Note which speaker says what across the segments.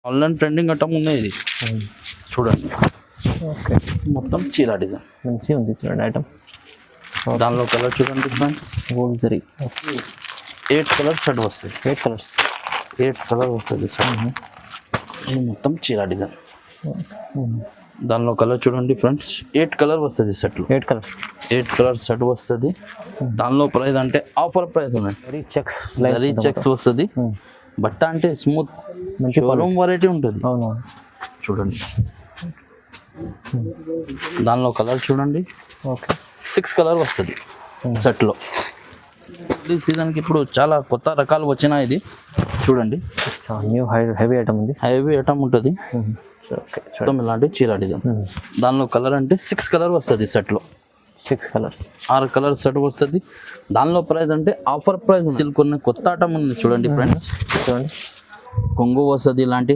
Speaker 1: Online trending item ఉన్నాయి ఇది చూడండి.
Speaker 2: ఓకే,
Speaker 1: మొత్తం చీర డిజైన్
Speaker 2: మంచిగా ఉంది చూడండి ఐటమ్.
Speaker 1: దానిలో కలర్ చూడండి friends.
Speaker 2: Gold zari
Speaker 1: 8 colours set వస్తాయి.
Speaker 2: 8 కలర్స్
Speaker 1: 8 కలర్ వస్తుంది సార్. ఇది మొత్తం చీర డిజైన్. దానిలో కలర్ చూడండి ఫ్రెండ్స్. 8 కలర్ వస్తుంది సెట్లో.
Speaker 2: 8 కలర్స్
Speaker 1: 8 కలర్ సెట్ వస్తుంది. దానిలో ప్రైస్ అంటే ఆఫర్ ప్రైస్ ఉన్నాయి.
Speaker 2: వెరీ చెక్స్
Speaker 1: వెరీ చెక్స్ వస్తుంది. బట్ట అంటే స్మూత్
Speaker 2: మంచి
Speaker 1: షోరూమ్ వెరైటీ ఉంటుంది.
Speaker 2: అవునవును
Speaker 1: చూడండి. దానిలో కలర్ చూడండి.
Speaker 2: ఓకే,
Speaker 1: 6 కలర్ వస్తుంది సెట్లో. ఈ సీజన్కి ఇప్పుడు చాలా కొత్త రకాలు వచ్చినాయి. ఇది చూడండి.
Speaker 2: న్యూ హెవీ ఐటమ్ ఉంది.
Speaker 1: హెవీ ఐటమ్ ఉంటుంది.
Speaker 2: ఓకే,
Speaker 1: మొత్తం ఇలాంటి చీర డిజైన్. దానిలో కలర్ అంటే 6 కలర్ వస్తుంది సెట్లో.
Speaker 2: 6 కలర్స్
Speaker 1: 6 కలర్ సెట్ వస్తుంది. దానిలో ప్రైస్ అంటే ఆఫర్ ప్రైస్. సిల్క్ ఉన్న కొత్త ఐటమ్ ఉంది చూడండి ఫ్రెండ్స్.
Speaker 2: చూడండి,
Speaker 1: కొంగు వస్తుంది. ఇలాంటి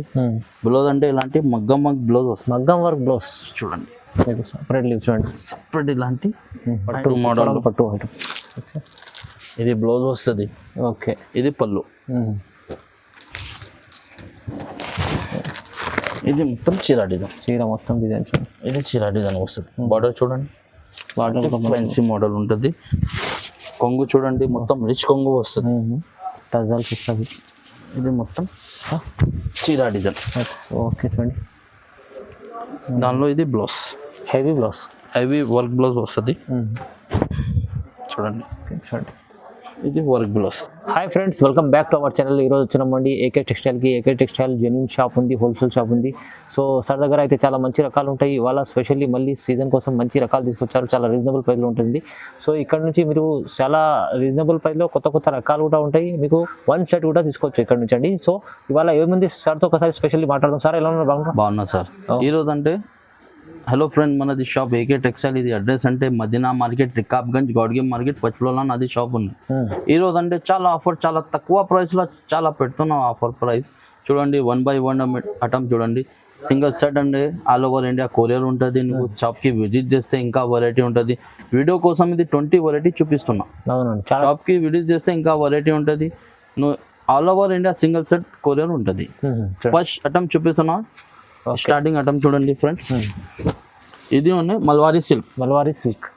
Speaker 1: బ్లౌజ్ అంటే ఇలాంటి మగ్గం బ్లౌజ్ వస్తుంది.
Speaker 2: మగ్గం వర్క్ బ్లౌజ్
Speaker 1: చూడండి.
Speaker 2: మీకు సపరేట్ లీవ్ చూడండి.
Speaker 1: సపరేట్ ఇలాంటి
Speaker 2: పట్టు
Speaker 1: మోడల్
Speaker 2: పట్టు ఐటమ్.
Speaker 1: ఇది బ్లౌజ్ వస్తుంది.
Speaker 2: ఓకే,
Speaker 1: ఇది పళ్ళు. ఇది మొత్తం చీర డిజైన్.
Speaker 2: చీర మొత్తం డిజైన్ చూడండి.
Speaker 1: ఇది చీర డిజైన్ వస్తుంది. బార్డర్ చూడండి.
Speaker 2: బార్డర్
Speaker 1: ఫ్యాన్సీ మోడల్ ఉంటుంది. కొంగు చూడండి. మొత్తం రిచ్ కొంగు వస్తుంది.
Speaker 2: టజల్స్ వస్తుంది.
Speaker 1: ఇది మొత్తం చీర డిజైన్.
Speaker 2: ఓకే చూడండి.
Speaker 1: దానిలో ఇది blouse.
Speaker 2: Heavy blouse,
Speaker 1: heavy work blouse వస్తుంది. చూడండి.
Speaker 2: చూడండి,
Speaker 1: ఇది work blouse.
Speaker 2: Hi friends, welcome back to our channel. ఈరోజు వచ్చినామండి ఏకే టెక్స్టైల్కి. ఏకే టెక్స్టైల్ జెన్యూన్ షాప్ ఉంది, హోల్సేల్ షాప్ ఉంది. సో సార్ దగ్గర అయితే చాలా మంచి రకాలు ఉంటాయి. ఇవాళ స్పెషల్లీ మళ్ళీ సీజన్ కోసం మంచి రకాలు తీసుకొచ్చారు. చాలా రీజనబుల్ ప్రైస్లో ఉంటుంది. సో ఇక్కడ నుంచి మీరు చాలా రీజనబుల్ ప్రైస్లో కొత్త కొత్త రకాలు కూడా ఉంటాయి. మీకు 1 సెట్ కూడా తీసుకోవచ్చు ఇక్కడ నుంచి అండి. సో ఇవాళ ఏముంది సార్తో ఒకసారి స్పెషల్లీ మాట్లాడదాం. సార్ ఎలా ఉన్నారు?
Speaker 1: బాగున్నా సార్. ఈరోజు అంటే హలో ఫ్రెండ్, మనది షాప్ ఏకే టెక్స్టైల్. ఇది అడ్రస్ అంటే మదీనా మార్కెట్, రికాబ్గంజ్, గౌడ్గేమ్ మార్కెట్, పచ్పులలో అది షాప్ ఉంది. ఈరోజు అంటే చాలా ఆఫర్, చాలా తక్కువ ప్రైస్లో చాలా పెడుతున్నాం ఆఫర్ ప్రైస్. చూడండి, 1 by 1 ఐటమ్ చూడండి. సింగిల్ సెట్ అండి. ఆల్ ఓవర్ ఇండియా కొరియర్ ఉంటుంది. నువ్వు షాప్కి విజిట్ చేస్తే ఇంకా వెరైటీ ఉంటుంది. వీడియో కోసం ఇది 20 వెరైటీ చూపిస్తున్నా.
Speaker 2: అవునండి,
Speaker 1: షాప్కి విజిట్ చేస్తే ఇంకా వెరైటీ ఉంటుంది. నువ్వు all over India single set courier ఉంటుంది. ఫస్ట్ ఐటమ్ చూపిస్తున్నా. స్టార్టింగ్ ఐటమ్ చూడండి ఫ్రెండ్స్. ఇది ఉన్నాయి మల్వారీ సిల్క్.
Speaker 2: మల్వారీ సిల్క్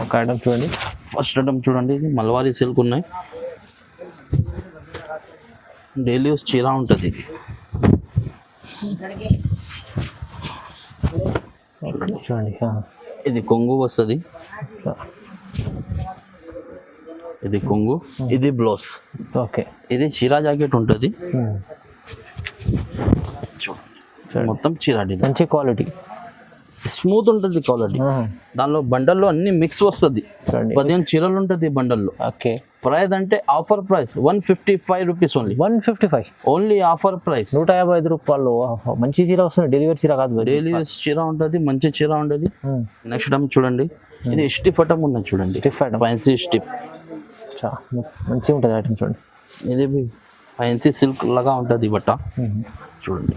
Speaker 2: ఒక ఐటమ్ చూడండి.
Speaker 1: ఫస్ట్ ఐటమ్ చూడండి. ఇది మల్వారీ సిల్క్ ఉన్నాయి. డైలీ యూస్ చీర ఉంటుంది.
Speaker 2: చూడండి,
Speaker 1: ఇది కొంగు వస్తుంది. ఇది కొంగు, ఇది బ్లౌజ్.
Speaker 2: ఓకే,
Speaker 1: ఇది చీర జాకెట్ ఉంటుంది. మొత్తం చీర డిజైన్.
Speaker 2: మంచి క్వాలిటీ,
Speaker 1: స్మూత్ ఉంటుంది క్వాలిటీ. దానిలో బండల్లో అన్ని మిక్స్ వస్తుంది. 15 చీరలు ఉంటుంది బండల్లో.
Speaker 2: ఓకే,
Speaker 1: ప్రైస్ అంటే offer price 155 rupees only.
Speaker 2: 155
Speaker 1: only offer price.
Speaker 2: 155 రూపాయలు. మంచి చీర వస్తుంది. డెలివరీ చీర కాదు,
Speaker 1: డైలీ చీర ఉంటుంది. మంచి చీర ఉంటుంది. నెక్స్ట్ టైం చూడండి. ఇది స్టిఫ్ ఐటమ్ ఉన్నది చూడండి.
Speaker 2: స్టిఫ్ ఐటమ్,
Speaker 1: ఫ్యాన్సీ స్టిఫ్
Speaker 2: మంచిగా ఉంటుంది ఐటమ్ చూడండి.
Speaker 1: ఇది ఫ్యాన్సీ సిల్క్ లాగా ఉంటుంది బట్ట చూడండి.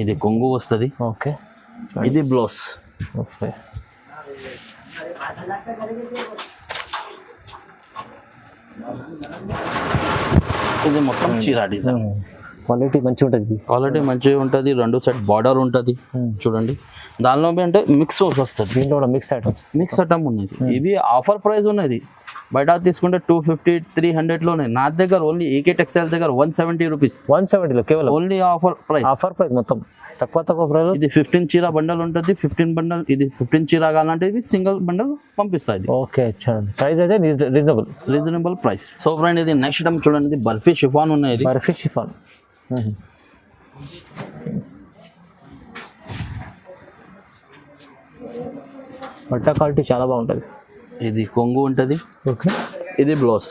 Speaker 1: ఇది కొంగు వస్తుంది.
Speaker 2: ఓకే,
Speaker 1: ఇది బ్లౌజ్.
Speaker 2: ఓకే,
Speaker 1: ఇది మొత్తం చీర డిజైన్.
Speaker 2: క్వాలిటీ మంచిగా ఉంటుంది.
Speaker 1: క్వాలిటీ మంచిగా ఉంటుంది. 2 సెట్ బార్డర్ ఉంటుంది చూడండి. దానిలో అంటే మిక్స్ వస్తుంది.
Speaker 2: దీంట్లో కూడా మిక్స్ ఐటమ్స్,
Speaker 1: మిక్స్ ఐటమ్ ఉన్నది. ఇది ఆఫర్ ప్రైస్ ఉన్నది. బయట తీసుకుంటే 250, 300లోనే. నా దగ్గర ఓన్లీ ఏకే టెక్స్టైల్ దగ్గర 170 రూపీస్.
Speaker 2: 170లో కేవలం
Speaker 1: only offer price.
Speaker 2: Offer price మొత్తం తక్కువ ప్రైస్.
Speaker 1: ఇది 15 చీర బండల్ ఉంటుంది. 15 బండల్. ఇది 15 చీర కావాలంటే ఇది సింగిల్ బండల్ పంపిస్తుంది.
Speaker 2: ఓకే, చూడండి ప్రైస్ అయితే రీజనబుల్
Speaker 1: ప్రైస్. సో ఫ్రెండ్, ఇది నెక్స్ట్ టైం చూడండి. ఇది బర్ఫీ షిఫాన్ ఉన్నాయి.
Speaker 2: బర్ఫీ షిఫాన్ బట్ట క్వాలిటీ చాలా బాగుంటుంది.
Speaker 1: ఇది కొంగు ఉంటుంది.
Speaker 2: ఓకే,
Speaker 1: ఇది బ్లౌజ్.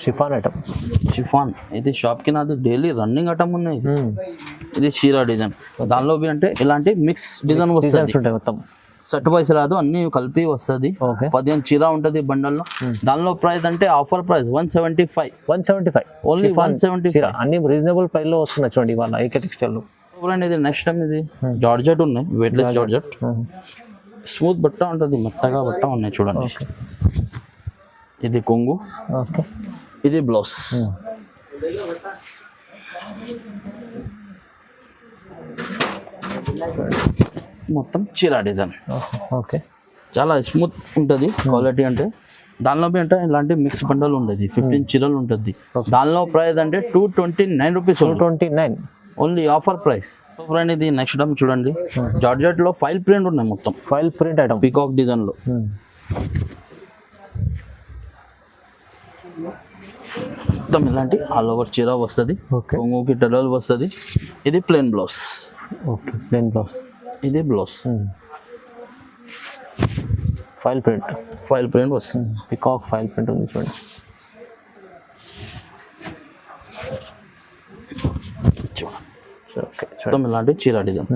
Speaker 2: Chiffon item.
Speaker 1: షిఫాన్ ఇది షాప్కి నాది డైలీ రన్నింగ్ ఐటమ్ ఉన్నాయి. ఇది చీర డిజైన్. దానిలో అంటే ఇలాంటి మిక్స్ డిజైన్ వస్తుంది.
Speaker 2: మొత్తం
Speaker 1: సెట్ వైస్ రాదు, అన్ని కలిపి వస్తుంది. 15 చీర ఉంటుంది బండల్లో. దానిలో ప్రైస్ అంటే ఆఫర్ ప్రైస్ 175. ఓన్లీ 175.
Speaker 2: అన్ని రీజనబుల్ ప్రైస్ లో వస్తున్నాయి చూడండి ఇవాళ ఏకే టెక్స్టైల్ లో.
Speaker 1: ఇది నెక్స్ట్ టైం ఇది జార్జెట్ ఉన్నాయి. Weightless georgette. స్మూత్ బట్ట ఉంటుంది. మెత్తగా బట్ట ఉన్నాయి చూడండి. ఇది కొంగు.
Speaker 2: ఓకే,
Speaker 1: ఇది బ్లౌజ్. మొత్తం చీర డిజైన్.
Speaker 2: ఓకే,
Speaker 1: చాలా స్మూత్ ఉంటుంది క్వాలిటీ. అంటే దానిలో అంటే ఇలాంటి మిక్స్ బండల్ ఉంటుంది, 15 చీరలు ఉంటుంది. దానిలో ప్రైస్ అంటే 229 rupees.
Speaker 2: 229
Speaker 1: only offer price. Friend ఇది నెక్స్ట్ టైం చూడండి, జార్జెట్ లో ఫైల్ ప్రింట్ ఉన్నాయి, మొత్తం
Speaker 2: file print item
Speaker 1: peacock design లో. మొత్తం ఇలాంటి ఆల్ ఓవర్ చీర వస్తుంది, కొంగుకి టెరల్ వస్తుంది. ఇది plain blouse.
Speaker 2: Okay, plain blouse.
Speaker 1: ఇది blouse
Speaker 2: foil print.
Speaker 1: Foil print వస్తుంది,
Speaker 2: పికాక్ ఫైల్ ప్రింట్ ఉంది చూడండి. ఓకే,
Speaker 1: మొత్తం ఇలాంటి చీర డిజైన్.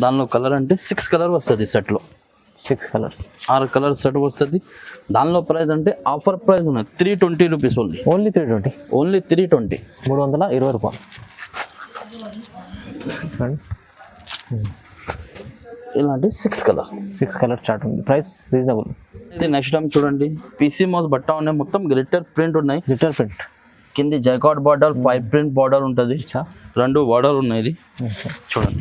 Speaker 1: దానిలో కలర్ అంటే 6 కలర్ వస్తుంది సెట్ లో.
Speaker 2: 6 కలర్స్,
Speaker 1: 6 కలర్ సెట్ వస్తుంది. దానిలో ప్రైస్ అంటే ఆఫర్ ప్రైస్ ఉన్నాయి 320 రూపీస్ ఓన్లీ.
Speaker 2: ఓన్లీ 320.
Speaker 1: ఓన్లీ 320.
Speaker 2: 320 రూపాయలు. చూడండి
Speaker 1: ఇలాంటి 6 కలర్.
Speaker 2: 6 కలర్ చార్ట్ ఉంది, ప్రైస్ రీజనబుల్.
Speaker 1: ఇది నెక్స్ట్ టైం చూడండి, పీసీ మౌస్ బట్ట ఉన్నాయి, మొత్తం గ్లిటర్ ప్రింట్ ఉన్నాయి.
Speaker 2: గ్లిటర్ ప్రింట్
Speaker 1: కింది జైకాట్ బార్డర్, 5 ప్రింట్ బార్డర్ ఉంటుంది. 2 బార్డర్ ఉన్నాయి. ఇది చూడండి,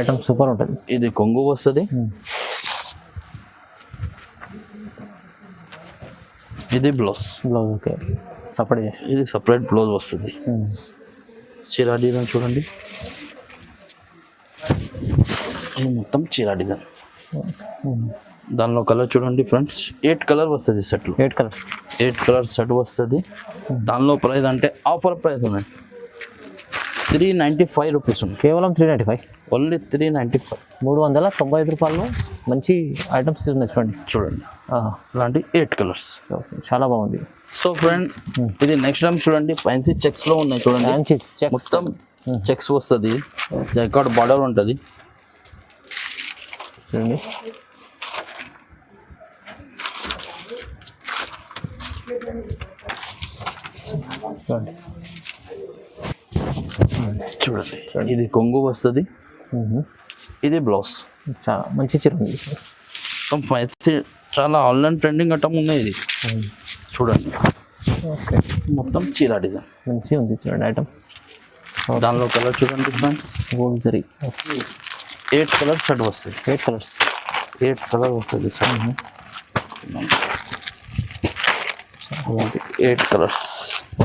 Speaker 2: ఐటమ్ సూపర్ ఉంటుంది.
Speaker 1: ఇది కొంగు వస్తుంది. ఇది బ్లౌజ్.
Speaker 2: బ్లౌజ్ ఓకే, సపరేట్ చేసి.
Speaker 1: ఇది సపరేట్ బ్లౌజ్ వస్తుంది. చీర డిజైన్ చూడండి, ఇది మొత్తం చీర డిజైన్. దానిలో కలర్ చూడండి ఫ్రెండ్స్, 8 కలర్ వస్తుంది సెట్లో.
Speaker 2: 8 కలర్స్,
Speaker 1: 8 కలర్ సెట్ వస్తుంది. దానిలో ప్రైస్ అంటే ఆఫర్ ప్రైస్ ఉన్నాయి 395 రూపీస్ ఉంది.
Speaker 2: కేవలం 395.
Speaker 1: ఓన్లీ 395.
Speaker 2: 395 రూపాయల్లో మంచి ఐటమ్స్ ఉన్నాయి చూడండి.
Speaker 1: చూడండి ఇలాంటి 8 కలర్స్.
Speaker 2: చాలా బాగుంది.
Speaker 1: సో ఫ్రెండ్ ఇది నెక్స్ట్ టైం చూడండి, ఫ్యాన్సీ చెక్స్ లో ఉన్నాయి చూడండి. మొత్తం చెక్స్ వస్తుంది, జైకాట్ బార్డర్ ఉంటుంది
Speaker 2: చూడండి.
Speaker 1: చూడండి, ఇది కొంగు వస్తుంది. ఇది బ్లౌజ్.
Speaker 2: చాలా మంచి చీర ఉంది.
Speaker 1: మొత్తం ఫ్యాన్సీ, చాలా ఆన్లైన్ ట్రెండింగ్ ఐటమ్ ఉన్నాయి. ఇది చూడండి,
Speaker 2: ఓకే,
Speaker 1: మొత్తం చీర డిజైన్
Speaker 2: మంచిగా ఉంది చూడండి ఐటమ్.
Speaker 1: దానిలో కలర్ చూడండి friends,
Speaker 2: gold zari.
Speaker 1: 8 colour set వస్తుంది.
Speaker 2: 8 కలర్స్,
Speaker 1: 8 కలర్ వస్తుంది సార్. 8 కలర్స్.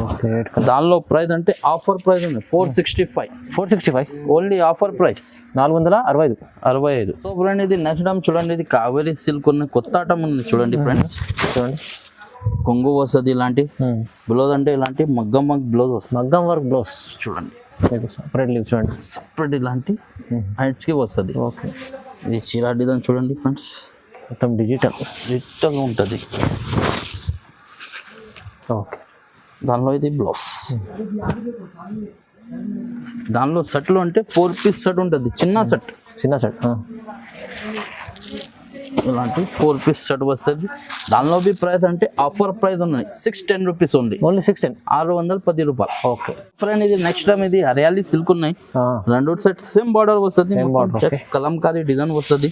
Speaker 2: Okay, 8 colour.
Speaker 1: దానిలో ప్రైస్ అంటే ఆఫర్ ప్రైస్ ఉంది 465.
Speaker 2: 465
Speaker 1: only offer price
Speaker 2: 465.
Speaker 1: So friend ఇది నెక్స్ట్ టైం చూడండి, ఇది కావేరీ సిల్క్ ఉన్న కొత్త ఐటమ్ ఉంది చూడండి ఫ్రెండ్స్.
Speaker 2: చూడండి,
Speaker 1: కొంగు వస్తుంది, ఇలాంటి బ్లౌజ్ అంటే ఇలాంటి మగ్గం బ్లౌజ్ వస్తుంది.
Speaker 2: మగ్గం వర్క్ బ్లౌజ్
Speaker 1: చూడండి,
Speaker 2: సపరేట్ లీవ్ చూడండి,
Speaker 1: సపరేట్ ఇలాంటి హైట్స్కి వస్తుంది.
Speaker 2: ఓకే,
Speaker 1: ఇది చీర డిజైన్ చూడండి ఫ్రెండ్స్,
Speaker 2: మొత్తం డిజిటల్
Speaker 1: ఉంటుంది.
Speaker 2: ఓకే,
Speaker 1: దానిలో ఇది బ్లౌజ్. దానిలో సెట్లు అంటే 4 పీస్ సెట్ ఉంటుంది, చిన్న సెట్. ఇలాంటి 4 పీస్ సెట్ వస్తుంది. దానిలో బి ప్రైస్ అంటే ఆఫర్ ప్రైస్ ఉన్నాయి 610 రూపీస్ ఉంది.
Speaker 2: ఓన్లీ 610.
Speaker 1: 610 రూపాయలు.
Speaker 2: ఓకే
Speaker 1: ఫ్రెండ్ ఇది నెక్స్ట్ టైం ఇది హరియాలి సిల్క్ ఉన్నాయి. 2 సెట్ సేమ్ బార్డర్ వస్తుంది, కలంకారీ డిజైన్ వస్తుంది.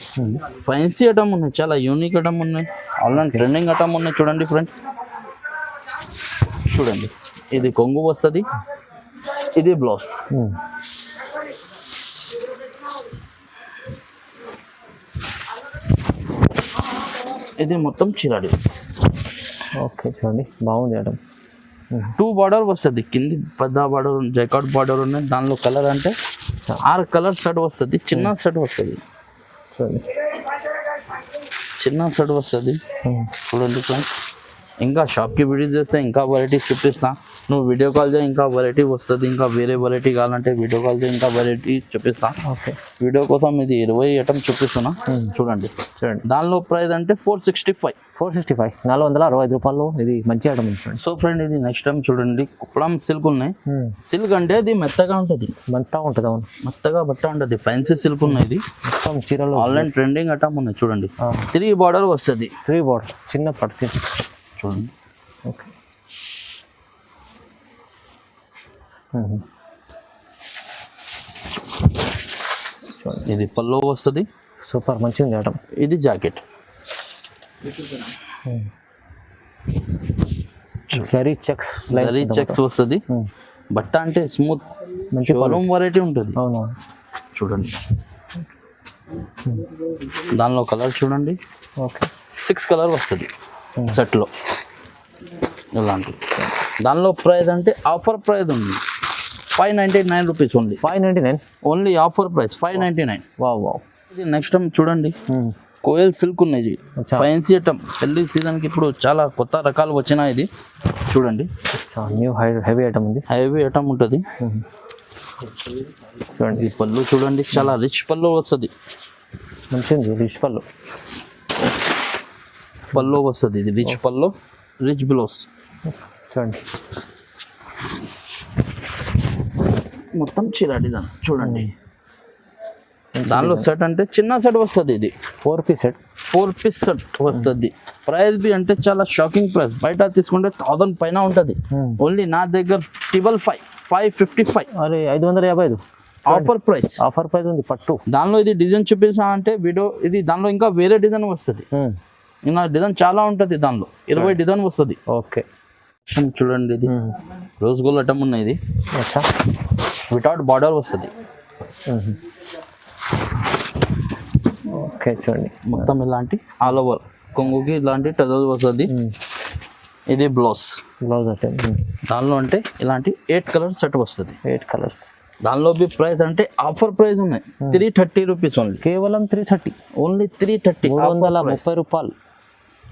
Speaker 1: ఫ్యాన్సీ ఐటమ్ ఉన్నాయి, చాలా యూనిక్ ఐటమ్ ఉన్నాయి, ఆన్లైన్ ట్రెండింగ్ ఐటమ్ ఉన్నాయి. చూడండి ఫ్రెండ్స్, చూడండి, ఇది కొంగు వస్తుంది. ఇది బ్లౌజ్. ఇది మొత్తం చిరాడి.
Speaker 2: ఓకే, చూడండి బాగుంది ఐటమ్.
Speaker 1: 2 బార్డర్ వస్తుంది, కింది పెద్ద బార్డర్, జైకాట్ బార్డర్ ఉన్నాయి. దానిలో కలర్ అంటే 6 కలర్ సెట్ వస్తుంది, చిన్న సెట్ వస్తుంది.
Speaker 2: చూడండి,
Speaker 1: చిన్న సెట్ వస్తుంది. చూడండి ఫ్రెండ్స్, ఇంకా షాప్కి విజిట్ చేస్తే ఇంకా వెరైటీస్ చూపిస్తా. నువ్వు వీడియో కాల్ చేయి, ఇంకా వెరైటీ వస్తుంది. ఇంకా వేరే వెరైటీ కావాలంటే వీడియో కాల్ చేయి, ఇంకా వెరైటీ చూపిస్తా.
Speaker 2: ఓకే,
Speaker 1: వీడియో కోసం ఇది 20 ఐటమ్ చూపిస్తున్నా. చూడండి, దానిలో ప్రైస్ అంటే 465.
Speaker 2: 465 రూపాయలు. ఇది మంచి ఐటమ్ ఉంది.
Speaker 1: సో ఫ్రెండ్ ఇది నెక్స్ట్ టైం చూడండి, కుప్పడం సిల్క్ ఉన్నాయి. సిల్క్ అంటే ఇది మెత్తగా ఉంటుంది,
Speaker 2: అవును,
Speaker 1: మెత్తగా బట్ట ఉంటుంది. ఫ్యాన్సీ సిల్క్ ఉన్నాయి. ఇది
Speaker 2: మొత్తం చీరలో
Speaker 1: ఆన్లైన్ ట్రెండింగ్ ఐటమ్ ఉన్నాయి. చూడండి, 3 బార్డర్ వస్తుంది.
Speaker 2: 3 బార్డర్, చిన్న పట్టు
Speaker 1: చూడండి.
Speaker 2: ఓకే, చూడండి
Speaker 1: ఇది పల్లో వస్తుంది.
Speaker 2: సూపర్ మంచిగా ఉంది ఐటమ్.
Speaker 1: ఇది jacket.
Speaker 2: Zari checks
Speaker 1: zari checks వస్తుంది. బట్ట అంటే స్మూత్
Speaker 2: మంచి
Speaker 1: షోరూమ్ వెరైటీ ఉంటుంది.
Speaker 2: అవునవును.
Speaker 1: చూడండి దానిలో కలర్ చూడండి.
Speaker 2: ఓకే
Speaker 1: 6 కలర్ వస్తుంది సెట్లో ఇలాంటి. దానిలో ప్రైస్ అంటే ఆఫర్ ప్రైస్ ఉంది 599 rupees only.
Speaker 2: 599
Speaker 1: only offer price 599.
Speaker 2: Wow wow.
Speaker 1: ఇది నెక్స్ట్ టైం చూడండి కోయల్ సిల్క్ ఉన్నాయి. ఫ్యాన్సీ ఐటమ్ పెళ్లి సీజన్కి ఇప్పుడు చాలా కొత్త రకాలు వచ్చినాయి. ఇది చూడండి
Speaker 2: న్యూ హెవీ ఐటమ్ ఉంది.
Speaker 1: హెవీ ఐటమ్ ఉంటుంది.
Speaker 2: చూడండి
Speaker 1: ఈ పళ్ళు చూడండి చాలా రిచ్ పళ్ళు వస్తుంది.
Speaker 2: మంచిగా ఉంది రిచ్ పళ్ళు.
Speaker 1: పళ్ళు వస్తుంది. ఇది రిచ్ పళ్ళు, రిచ్ బ్లౌజ్.
Speaker 2: చూడండి
Speaker 1: మొత్తం చీర డిజైన్ చూడండి. దానిలో సెట్ అంటే చిన్న సెట్ వస్తుంది. ఇది
Speaker 2: 4 పీస్ సెట్.
Speaker 1: 4 పీస్ సెట్ వస్తుంది. ప్రైస్ బి అంటే చాలా షాకింగ్ ప్రైస్. బయట తీసుకుంటే 1000 పైన ఉంటుంది. ఓన్లీ నా దగ్గర 555.
Speaker 2: అరే 555
Speaker 1: ఆఫర్ ప్రైస్.
Speaker 2: ఆఫర్ ప్రైస్ ఉంది పట్టు.
Speaker 1: దానిలో ఇది డిజైన్ చూపించా అంటే వీడియో ఇది దానిలో ఇంకా వేరే డిజైన్ వస్తుంది. ఇంకా డిజైన్ చాలా ఉంటుంది. దానిలో 20 డిజైన్ వస్తుంది.
Speaker 2: ఓకే
Speaker 1: చూడండి ఇది రోజ్ గోల్డ్ ఐటమ్ ఉన్నాయి. ఇది వితౌట్ బార్డర్ వస్తుంది.
Speaker 2: ఓకే చూడండి
Speaker 1: మొత్తం ఇలాంటి ఆల్ ఓవర్ కొంగుకి ఇలాంటి టజల్స్ వస్తుంది. ఇది బ్లౌజ్.
Speaker 2: Blouse item.
Speaker 1: దానిలో అంటే ఇలాంటి 8 కలర్ సెట్ వస్తుంది.
Speaker 2: 8 కలర్స్.
Speaker 1: దానిలో బి ప్రైస్ అంటే ఆఫర్ ప్రైస్ ఉన్నాయి 330 రూపీస్ ఓన్లీ.
Speaker 2: కేవలం 330.
Speaker 1: ఓన్లీ 330.
Speaker 2: 330 రూపాయలు.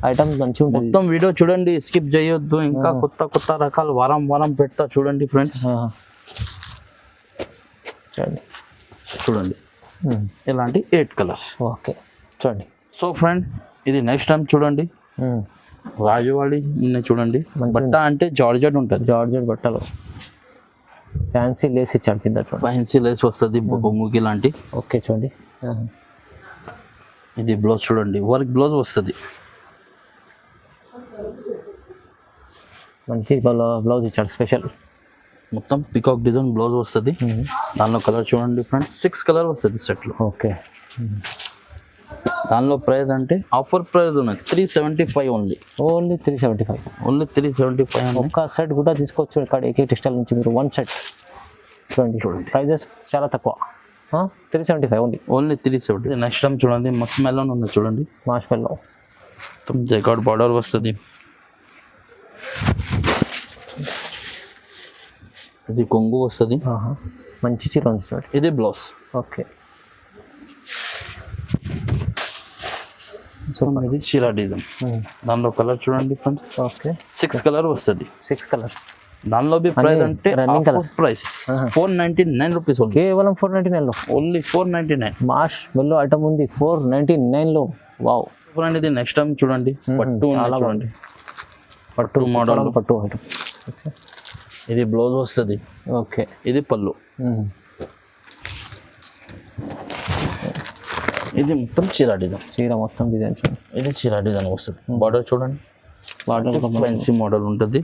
Speaker 2: ఐటమ్ మంచిగా ఉంటుంది.
Speaker 1: మొత్తం వీడియో చూడండి, స్కిప్ చేయొద్దు. ఇంకా కొత్త కొత్త రకాలు వారం వారం పెడతా చూడండి ఫ్రెండ్స్.
Speaker 2: చూడండి
Speaker 1: చూడండి ఇలాంటి 8 కలర్స్.
Speaker 2: ఓకే చూడండి.
Speaker 1: సో ఫ్రెండ్ ఇది నెక్స్ట్ టైం చూడండి రాజువాడి ఉన్నాయి చూడండి. బట్ట అంటే జార్జెట్ ఉంటుంది.
Speaker 2: జార్జెట్ బట్టలు ఫ్యాన్సీ లేస్ ఇచ్చాడు కింద. చూడండి
Speaker 1: ఫ్యాన్సీ లేస్ వస్తుంది బొమ్ముకి లాంటి.
Speaker 2: ఓకే చూడండి.
Speaker 1: ఇది బ్లౌజ్ చూడండి వర్క్ బ్లౌజ్ వస్తుంది.
Speaker 2: మంచి బ్లౌజ్ ఇచ్చాడు స్పెషల్.
Speaker 1: మొత్తం పికాక్ డిజైన్ బ్లౌజ్ వస్తుంది. దానిలో కలర్ చూడండి ఫ్రెండ్స్ 6 కలర్ వస్తుంది సెట్లో.
Speaker 2: ఓకే
Speaker 1: దానిలో ప్రైస్ అంటే ఆఫర్ ప్రైస్ ఉన్నది 375 ఓన్లీ.
Speaker 2: ఓన్లీ 375.
Speaker 1: ఓన్లీ 375.
Speaker 2: ఒక్క సెట్ కూడా తీసుకోవచ్చు ఇక్కడ ఏకే టెక్స్టైల్ నుంచి మీరు. 1 సెట్ చూడండి. ప్రైజెస్ చాలా తక్కువ. 375 ఓన్లీ.
Speaker 1: ఓన్లీ 370. నెక్స్ట్ టైం చూడండి మస్క్ మెలోన్ ఉంది చూడండి.
Speaker 2: మాష్ మెల్లో
Speaker 1: మొత్తం జైకాట్ బార్డర్ వస్తుంది. ఇది కొంగు వస్తుంది.
Speaker 2: మంచి చీర ఉంది చూడండి.
Speaker 1: ఇది బ్లౌజ్.
Speaker 2: ఓకే
Speaker 1: సో ఇది చీర డిజైన్. దానిలో కలర్ చూడండి ఫ్రెండ్స్.
Speaker 2: ఓకే
Speaker 1: 6 కలర్ వస్తుంది.
Speaker 2: 6 కలర్స్.
Speaker 1: దానిలో బి ప్రైస్ అంటే
Speaker 2: running colours.
Speaker 1: Price 499 rupees only.
Speaker 2: కేవలం 499లో.
Speaker 1: ఓన్లీ 499.
Speaker 2: మాష్ మెల్లో ఐటమ్ ఉంది 499లో. వావ్.
Speaker 1: చూడండి ఇది నెక్స్ట్ టైం చూడండి పట్టు
Speaker 2: చాలా
Speaker 1: చూడండి.
Speaker 2: పట్టు
Speaker 1: మోడల్
Speaker 2: పట్టు ఐటమ్.
Speaker 1: ఇది బ్లౌజ్ వస్తుంది.
Speaker 2: ఓకే
Speaker 1: ఇది పళ్ళు. ఇది మొత్తం చీర డిజైన్.
Speaker 2: చీర మొత్తం డిజైన్ చూడండి.
Speaker 1: ఇది చీర డిజైన్ వస్తుంది. బార్డర్ చూడండి
Speaker 2: బార్డర్
Speaker 1: ఫ్యాన్సీ మోడల్ ఉంటుంది.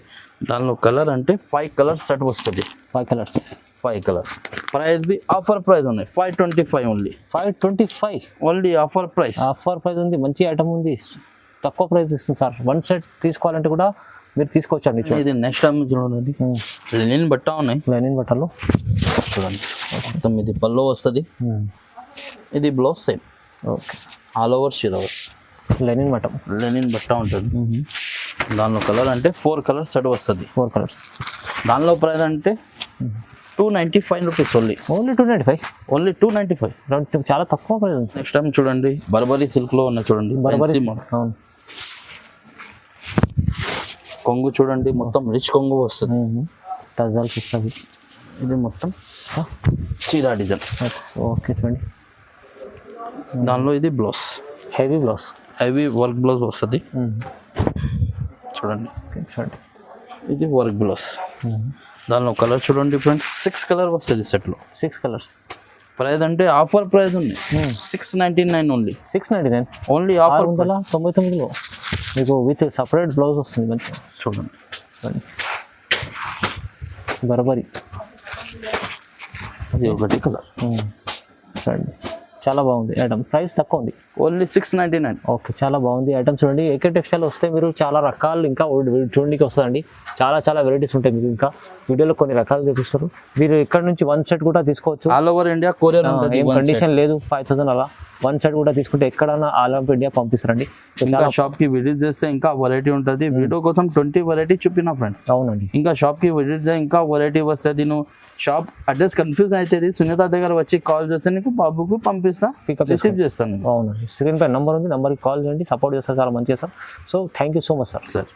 Speaker 1: దానిలో కలర్ అంటే 5 కలర్ సెట్ వస్తుంది.
Speaker 2: 5 కలర్స్.
Speaker 1: 5 కలర్. ప్రైస్ బి ఆఫర్ ప్రైస్ ఉన్నాయి 525 only.
Speaker 2: 525
Speaker 1: only offer price.
Speaker 2: Offer price ఉంది. మంచి ఐటమ్ ఉంది. తక్కువ ప్రైస్ ఇస్తుంది సార్. 1 సెట్ తీసుకోవాలంటే కూడా మీరు తీసుకోవచ్చండి.
Speaker 1: ఇది నెక్స్ట్ టైం చూడండి లెనిన్ బట్ట ఉన్నాయి.
Speaker 2: లెనిన్ బట్టలు
Speaker 1: చూడండి మొత్తం ఇది పల్లో వస్తుంది. ఇది blouse same.
Speaker 2: Okay
Speaker 1: all over చీర
Speaker 2: లెనిన్ బట్ట.
Speaker 1: లెనిన్ బట్ట ఉంటుంది. దానిలో కలర్ అంటే 4 కలర్ సెట్ వస్తుంది.
Speaker 2: 4 కలర్స్.
Speaker 1: దానిలో ప్రైస్ అంటే 295 రూపీస్ ఓన్లీ.
Speaker 2: ఓన్లీ 295.
Speaker 1: ఓన్లీ 295.
Speaker 2: చాలా తక్కువ ప్రైస్ ఉంది.
Speaker 1: నెక్స్ట్ టైం చూడండి బర్బరీ సిల్క్లో ఉన్నాయి చూడండి.
Speaker 2: బర్బరీ
Speaker 1: అవును. కొంగు చూడండి మొత్తం రిచ్ కొంగు వస్తుంది.
Speaker 2: టజల్స్ వస్తుంది.
Speaker 1: ఇది మొత్తం చీర డిజైన్.
Speaker 2: ఓకే చూడండి.
Speaker 1: దానిలో ఇది blouse
Speaker 2: heavy blouse.
Speaker 1: Heavy work blouse వస్తుంది. చూడండి
Speaker 2: చూడండి
Speaker 1: ఇది వర్క్ బ్లౌజ్. దానిలో కలర్ చూడండి ఫ్రెండ్స్ 6 కలర్ వస్తుంది సెట్లో.
Speaker 2: 6 కలర్స్.
Speaker 1: ప్రైస్ అంటే ఆఫర్ ప్రైస్ ఉంది 699 ఓన్లీ.
Speaker 2: 699
Speaker 1: ఓన్లీ ఆఫర్
Speaker 2: 699లో మీకు విత్ సపరేట్ బ్లౌజ్ వస్తుంది మంచిగా.
Speaker 1: చూడండి
Speaker 2: బర్బరీ.
Speaker 1: అది ఒకటి కలర్.
Speaker 2: చూడండి చాలా బాగుంది ఐటమ్, ప్రైస్ తక్కువ ఉంది.
Speaker 1: ఓన్లీ 699.
Speaker 2: ఓకే, చాలా బాగుంది ఐటమ్. చూడండి ఏకే టెక్స్టైల్ వస్తే మీరు చాలా రకాలు ఇంకా చూడడానికి వస్తుందండి. చాలా వెరైటీస్ ఉంటాయి. మీకు ఇంకా వీడియోలో కొన్ని రకాలు చూపిస్తారు. మీరు ఇక్కడ నుంచి 1 సెట్ కూడా తీసుకోవచ్చు.
Speaker 1: ఆల్ ఓవర్ ఇండియా కొరియర్ ఉంటుంది.
Speaker 2: ఏం కండిషన్ లేదు. 5000 అలా 1 సెట్ కూడా తీసుకుంటే ఎక్కడైనా ఆల్ ఓవర్ ఇండియా పంపిస్తారండి.
Speaker 1: ఇంకా షాప్ కి విజిట్ చేస్తే ఇంకా వెరైటీ ఉంటుంది. వీడియో కోసం 20 వెరైటీ చూపిన ఫ్రెండ్స్.
Speaker 2: అవునండి.
Speaker 1: ఇంకా షాప్ కి విజిట్ చేస్తే ఇంకా వెరైటీ వస్తుంది. నువ్వు షాప్ అడ్రస్ కన్ఫ్యూజ్ అవుతుంది. సునీత దగ్గర వచ్చి కాల్ చేస్తే నీకు బాబుకు పంపిస్తా,
Speaker 2: పికప్
Speaker 1: రిసీవ్ చేస్తాను.
Speaker 2: అవునండి. స్క్రీన్ పై నెంబర్ ఉంది, నెంబర్కి కాల్ చేయండి. సపోర్ట్ చేస్తారు, చాలా మంచిగా sir. So thank you so much sir.